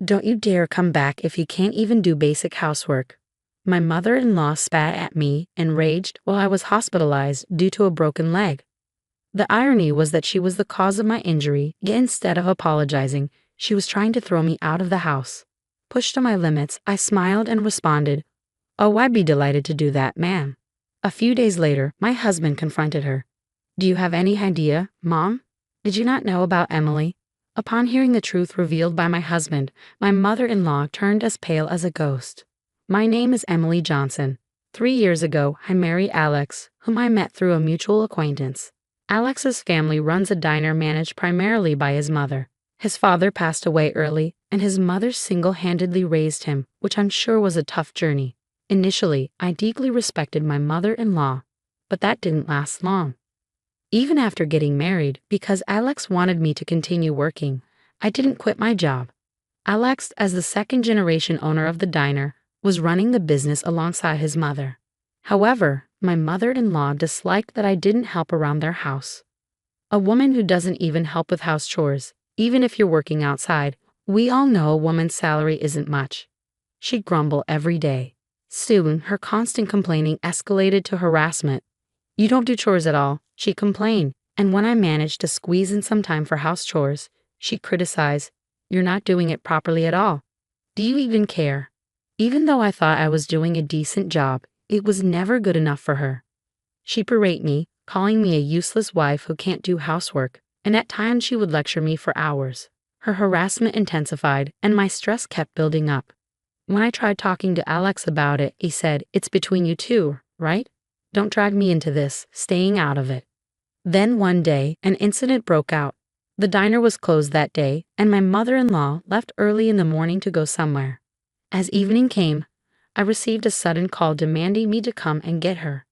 Don't you dare come back if you can't even do basic housework. My mother-in-law spat at me and raged while I was hospitalized due to a broken leg. The irony was that she was the cause of my injury, yet instead of apologizing, she was trying to throw me out of the house. Pushed to my limits, I smiled and responded, "Oh, I'd be delighted to do that, ma'am." A few days later, my husband confronted her. "Do you have any idea, Mom? Did you not know about Emily?" Upon hearing the truth revealed by my husband, my mother-in-law turned as pale as a ghost. "My name is Emily Johnson. 3 years ago, I married Alex, whom I met through a mutual acquaintance. Alex's family runs a diner managed primarily by his mother. His father passed away early, and his mother single-handedly raised him, which I'm sure was a tough journey. Initially, I deeply respected my mother-in-law, but that didn't last long. Even after getting married, because Alex wanted me to continue working, I didn't quit my job. Alex, as the second-generation owner of the diner, was running the business alongside his mother. However, my mother-in-law disliked that I didn't help around their house. A woman who doesn't even help with house chores, even if you're working outside, we all know a woman's salary isn't much. She'd grumble every day. Soon, her constant complaining escalated to harassment. "You don't do chores at all," she complained, and when I managed to squeeze in some time for house chores, she'd criticize, "You're not doing it properly at all. Do you even care?" Even though I thought I was doing a decent job, it was never good enough for her. She'd berate me, calling me a useless wife who can't do housework, and at times she would lecture me for hours. Her harassment intensified, and my stress kept building up. When I tried talking to Alex about it, he said, "It's between you two, right? Don't drag me into this, staying out of it." Then one day, an incident broke out. The diner was closed that day, and my mother-in-law left early in the morning to go somewhere. As evening came, I received a sudden call demanding me to come and get her.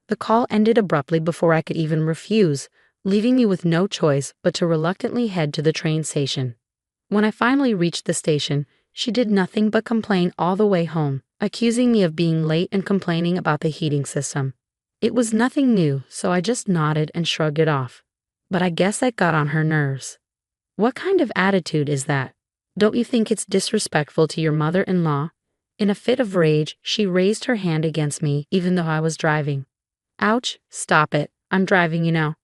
The call ended abruptly before I could even refuse, leaving me with no choice but to reluctantly head to the train station. When I finally reached the station, she did nothing but complain all the way home, accusing me of being late and complaining about the heating system. It was nothing new, so I just nodded and shrugged it off. But I guess that got on her nerves. What kind of attitude is that? Don't you think it's disrespectful to your mother-in-law? In a fit of rage, she raised her hand against me even though I was driving. "Ouch, stop it, I'm driving, you know."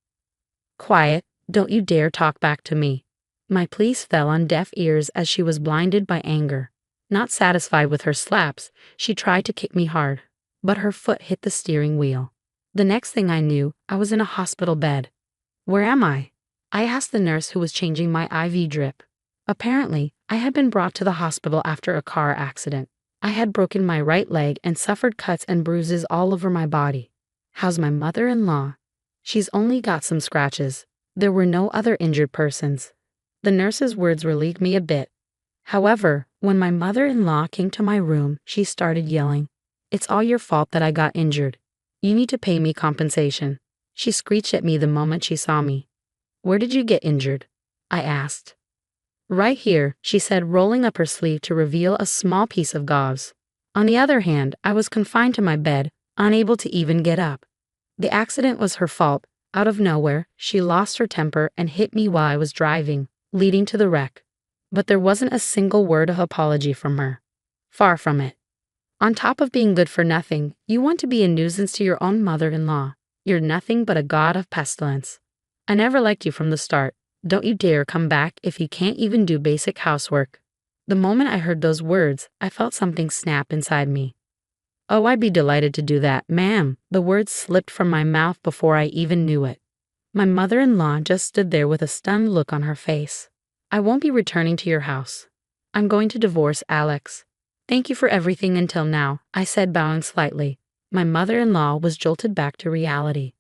"Quiet, don't you dare talk back to me." My pleas fell on deaf ears as she was blinded by anger. Not satisfied with her slaps, she tried to kick me hard, but her foot hit the steering wheel. The next thing I knew, I was in a hospital bed. "Where am I?" I asked the nurse who was changing my IV drip. Apparently, I had been brought to the hospital after a car accident. I had broken my right leg and suffered cuts and bruises all over my body. "How's my mother-in-law?" "She's only got some scratches. There were no other injured persons." The nurse's words relieved me a bit. However, when my mother-in-law came to my room, she started yelling, "It's all your fault that I got injured. You need to pay me compensation." She screeched at me the moment she saw me. "Where did you get injured?" I asked. "Right here," she said, rolling up her sleeve to reveal a small piece of gauze. On the other hand, I was confined to my bed, unable to even get up. The accident was her fault. Out of nowhere, she lost her temper and hit me while I was driving, leading to the wreck. But there wasn't a single word of apology from her. Far from it. On top of being good for nothing, you want to be a nuisance to your own mother-in-law. You're nothing but a god of pestilence. I never liked you from the start. Don't you dare come back if you can't even do basic housework. The moment I heard those words, I felt something snap inside me. "Oh, I'd be delighted to do that, ma'am." The words slipped from my mouth before I even knew it. My mother-in-law just stood there with a stunned look on her face. "I won't be returning to your house. I'm going to divorce Alex." "Thank you for everything until now," I said, bowing slightly. My mother-in-law was jolted back to reality.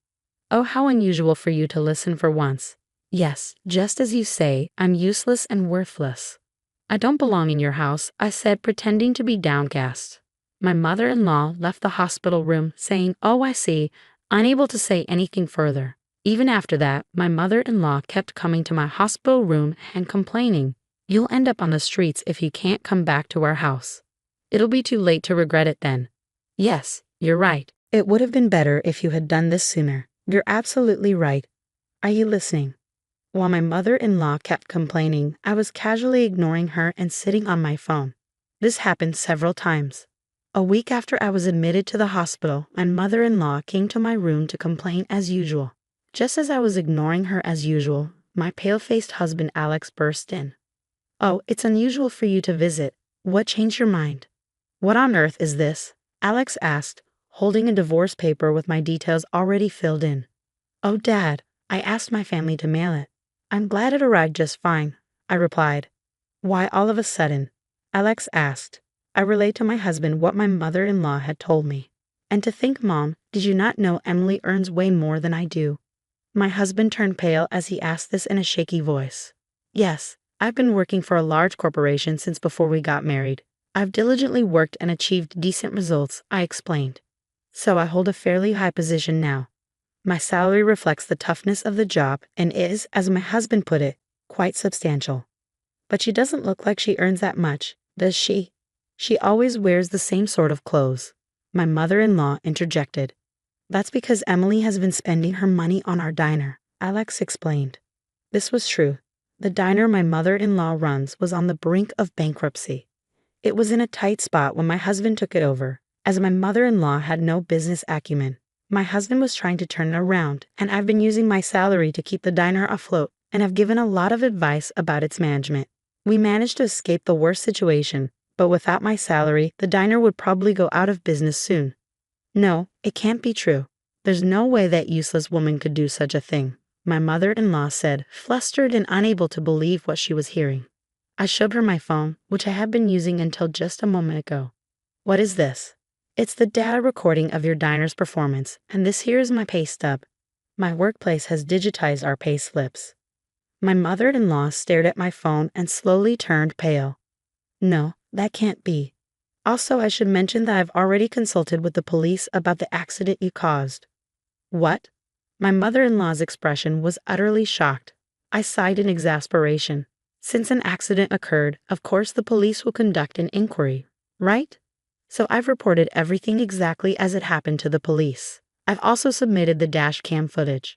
"Oh, how unusual for you to listen for once. Yes, just as you say, I'm useless and worthless." "I don't belong in your house," I said, pretending to be downcast. My mother-in-law left the hospital room saying, "Oh, I see," unable to say anything further. Even after that, my mother-in-law kept coming to my hospital room and complaining, "You'll end up on the streets if you can't come back to our house. It'll be too late to regret it then." "Yes, you're right. It would have been better if you had done this sooner. You're absolutely right. Are you listening?" While my mother-in-law kept complaining, I was casually ignoring her and sitting on my phone. This happened several times. A week after I was admitted to the hospital, my mother-in-law came to my room to complain as usual. Just as I was ignoring her as usual, my pale-faced husband Alex burst in. "Oh, it's unusual for you to visit. What changed your mind?" "What on earth is this?" Alex asked, holding a divorce paper with my details already filled in. "Oh, Dad, I asked my family to mail it. I'm glad it arrived just fine," I replied. "Why all of a sudden?" Alex asked. I relayed to my husband what my mother-in-law had told me. "And to think, Mom, did you not know Emily earns way more than I do?" My husband turned pale as he asked this in a shaky voice. "Yes, I've been working for a large corporation since before we got married. I've diligently worked and achieved decent results," I explained. "So I hold a fairly high position now. My salary reflects the toughness of the job and is, as my husband put it, quite substantial." "But she doesn't look like she earns that much, does she?" "She always wears the same sort of clothes," my mother-in-law interjected. "That's because Emily has been spending her money on our diner," Alex explained. This was true. The diner my mother-in-law runs was on the brink of bankruptcy. It was in a tight spot when my husband took it over, as my mother-in-law had no business acumen. My husband was trying to turn it around, and I've been using my salary to keep the diner afloat, and have given a lot of advice about its management. We managed to escape the worst situation, but without my salary, the diner would probably go out of business soon. "No, it can't be true. There's no way that useless woman could do such a thing," my mother-in-law said, flustered and unable to believe what she was hearing. I showed her my phone, which I had been using until just a moment ago. "What is this?" "It's the data recording of your diner's performance, and this here is my pay stub. My workplace has digitized our pay slips." My mother-in-law stared at my phone and slowly turned pale. "No, that can't be. Also, I should mention that I've already consulted with the police about the accident you caused." "What?" My mother-in-law's expression was utterly shocked. I sighed in exasperation. "Since an accident occurred, of course the police will conduct an inquiry, right? So I've reported everything exactly as it happened to the police. I've also submitted the dash cam footage."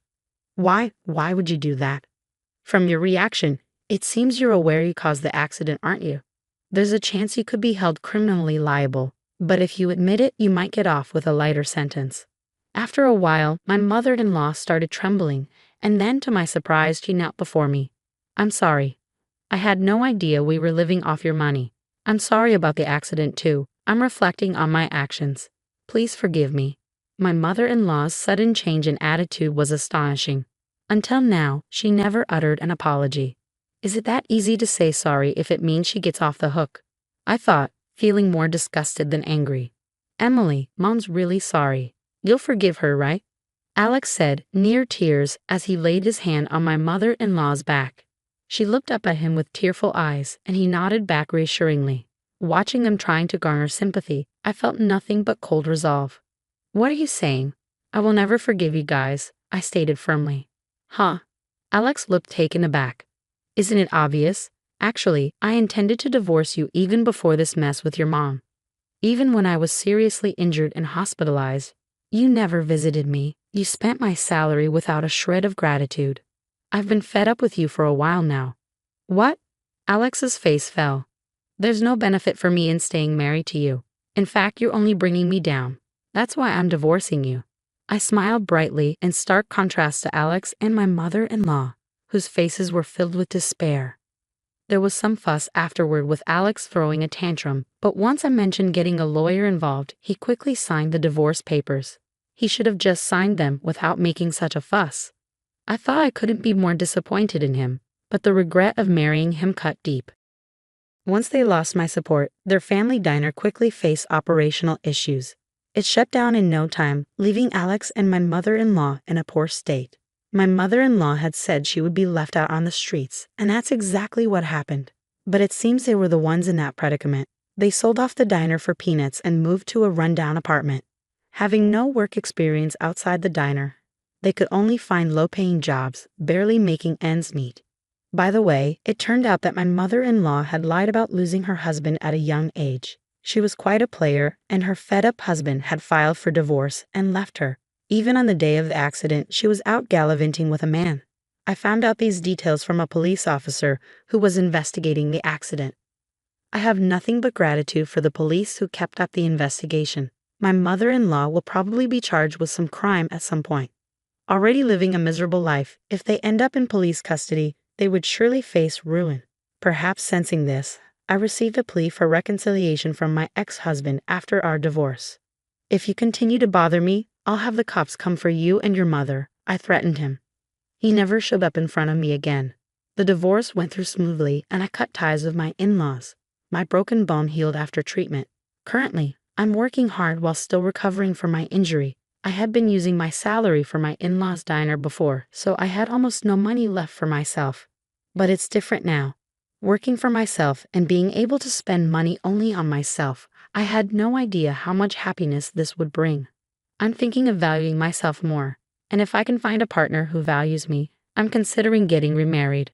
Why would you do that?" "From your reaction, it seems you're aware you caused the accident, aren't you? There's a chance you could be held criminally liable, but if you admit it, you might get off with a lighter sentence." After a while, my mother-in-law started trembling, and then, to my surprise, she knelt before me. "I'm sorry. I had no idea we were living off your money. I'm sorry about the accident, too. I'm reflecting on my actions. Please forgive me." My mother-in-law's sudden change in attitude was astonishing. Until now, she never uttered an apology. Is it that easy to say sorry if it means she gets off the hook? I thought, feeling more disgusted than angry. "Emily, Mom's really sorry. You'll forgive her, right?" Alex said, near tears, as he laid his hand on my mother-in-law's back. She looked up at him with tearful eyes, and he nodded back reassuringly. Watching them trying to garner sympathy, I felt nothing but cold resolve. "What are you saying? I will never forgive you guys," I stated firmly. "Huh?" Alex looked taken aback. "Isn't it obvious? Actually, I intended to divorce you even before this mess with your mom. Even when I was seriously injured and hospitalized, you never visited me. You spent my salary without a shred of gratitude. I've been fed up with you for a while now." "What?" Alex's face fell. "There's no benefit for me in staying married to you. In fact, you're only bringing me down. That's why I'm divorcing you." I smiled brightly, in stark contrast to Alex and my mother-in-law, whose faces were filled with despair. There was some fuss afterward with Alex throwing a tantrum, but once I mentioned getting a lawyer involved, he quickly signed the divorce papers. He should have just signed them without making such a fuss. I thought I couldn't be more disappointed in him, but the regret of marrying him cut deep. Once they lost my support, their family diner quickly faced operational issues. It shut down in no time, leaving Alex and my mother-in-law in a poor state. My mother-in-law had said she would be left out on the streets, and that's exactly what happened. But it seems they were the ones in that predicament. They sold off the diner for peanuts and moved to a rundown apartment. Having no work experience outside the diner, they could only find low-paying jobs, barely making ends meet. By the way, it turned out that my mother-in-law had lied about losing her husband at a young age. She was quite a player, and her fed-up husband had filed for divorce and left her. Even on the day of the accident, she was out gallivanting with a man. I found out these details from a police officer who was investigating the accident. I have nothing but gratitude for the police who kept up the investigation. My mother-in-law will probably be charged with some crime at some point. Already living a miserable life, if they end up in police custody, they would surely face ruin. Perhaps sensing this, I received a plea for reconciliation from my ex-husband after our divorce. If you continue to bother me, I'll have the cops come for you and your mother, I threatened him. He never showed up in front of me again. The divorce went through smoothly and I cut ties with my in-laws. My broken bone healed after treatment. Currently, I'm working hard while still recovering from my injury. I had been using my salary for my in-laws' diner before, so I had almost no money left for myself. But it's different now. Working for myself and being able to spend money only on myself, I had no idea how much happiness this would bring. I'm thinking of valuing myself more, and if I can find a partner who values me, I'm considering getting remarried.